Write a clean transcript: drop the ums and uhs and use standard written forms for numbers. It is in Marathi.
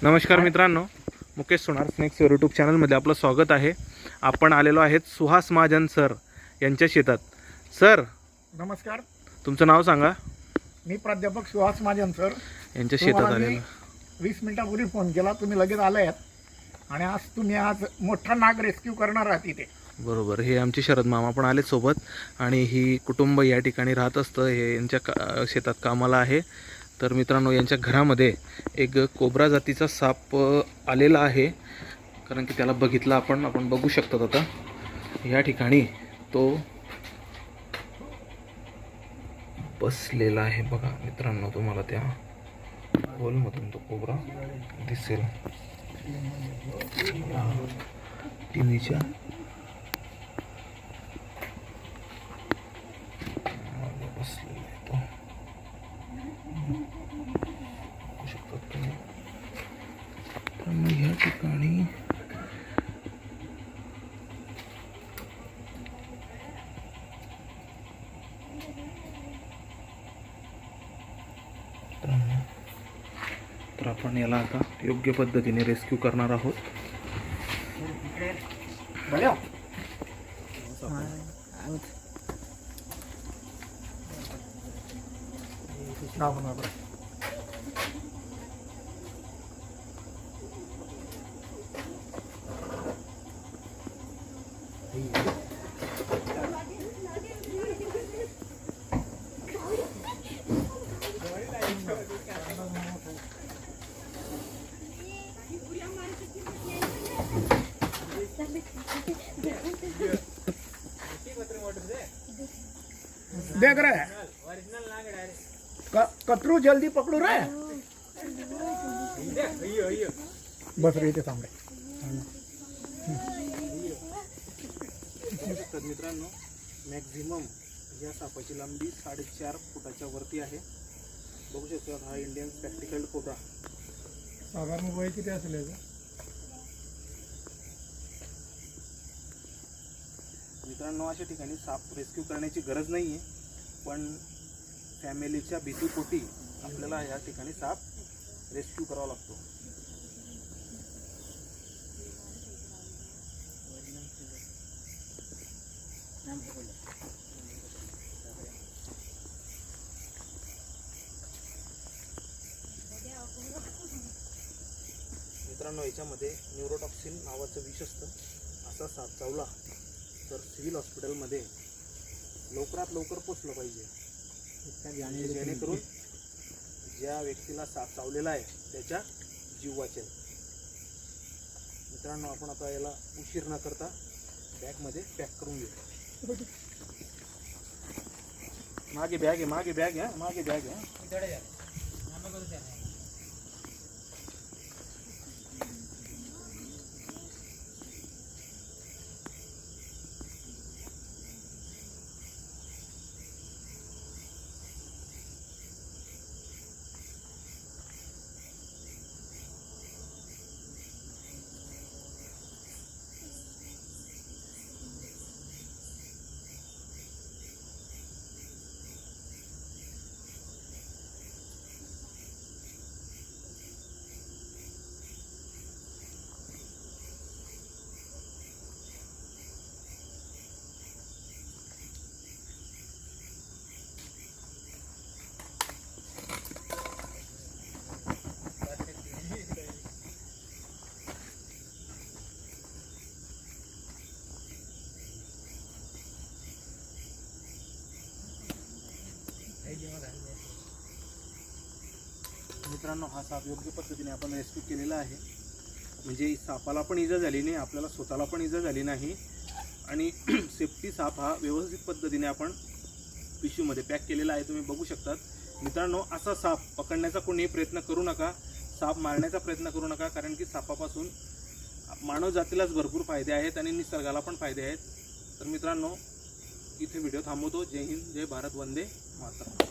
नमस्कार मित्रांनो, मुकेश सोनार स्नेक्स यूट्यूब चॅनलमध्ये आपलं स्वागत आहे। आपण आलेलो आहेत सुहास महाजन सर यांच्या शेतात। सर नमस्कार, तुमचं नाव सांगा। मी प्राध्यापक सुहास महाजन सर यांच्या शेतात आलेलो। 20 मिनिटापूर्वी फोन केला, तुम्ही लगेच आले आहेत आणि आज मोठा नाग रेस्क्यू करणार आहात इथे। बरोबर, हे आमचे शरद मामा पण आले सोबत आणि ही कुटुंब या ठिकाणी राहत असतं। हे यांच्या शेतात कामाला आहे। तर मित्रांनो, यांच्या घरामध्ये एक कोब्रा जातीचा साप आलेला आहे, कारण की त्याला बघितलं आपण बघू शकतो। आता या ठिकाणी तो बसलेला आहे बघा मित्रांनो, तुम्हाला त्या होलमधून तो कोब्रा दिसेल। टीव्हीच्या बसलेला आहे तो, बघू शकतात तुम्ही। तर मग या ठिकाणी तर आपण याला आता योग्य पद्धतीने रेस्क्यू करणार आहोत। देख रहे कतरू जल्दी पकड़ू रे, बस रे इथे थांबले। मित्रांनो, मॅक्झिमम या सापाची लांबी 4.5 फुटाच्या वरती आहे। बघू शकता, हा इंडियन स्पेक्टिकल्ड कोब्रा। साधारण वय किती असेल याचं? मित्रांनो, अशा ठिकाणी साप रेस्क्यू करण्याची गरज नाही आहे, पण फॅमिलीच्या भीतीपोटी आपल्याला या ठिकाणी साप रेस्क्यू करावा लागतो। मित्रांनो, याच्यामध्ये न्यूरोटॉक्सिन नावाचं विष असतं। असा साप चावला तर सिव्हिल हॉस्पिटलमध्ये लवकरात लवकर पोचलं पाहिजे, जेणेकरून ज्या व्यक्तीला साप चावलेला आहे त्याच्या जीव वाचेल। मित्रांनो, आपण आता याला उशीर न करता बॅगमध्ये पॅक करून घेऊ। मागे बॅग आहे, मागे बॅग आहे, मागे बॅग आहे। मित्रांनो, हा साप योग्य पद्धतीने आपण रेस्क्यू केलेला आहे, म्हणजे सापाला पण इजा झाली नाही, आपल्याला स्वतःला पण इजा झाली नाही आणि सेफ्टी साप हा व्यवस्थित पद्धतीने आपण पिशवीमध्ये पॅक केलेला आहे, तुम्ही बघू शकतात। मित्रांनो, असा साप पकडण्याचा कोणीही प्रयत्न करू नका, साप मारण्याचा प्रयत्न करू नका, कारण की सापापासून मानव जातीलाच भरपूर फायदे आहेत आणि निसर्गाला पण फायदे आहेत। तर मित्रांनो, इथे व्हिडिओ थांबवतो। जय हिंद, जय भारत, वंदे मातरम।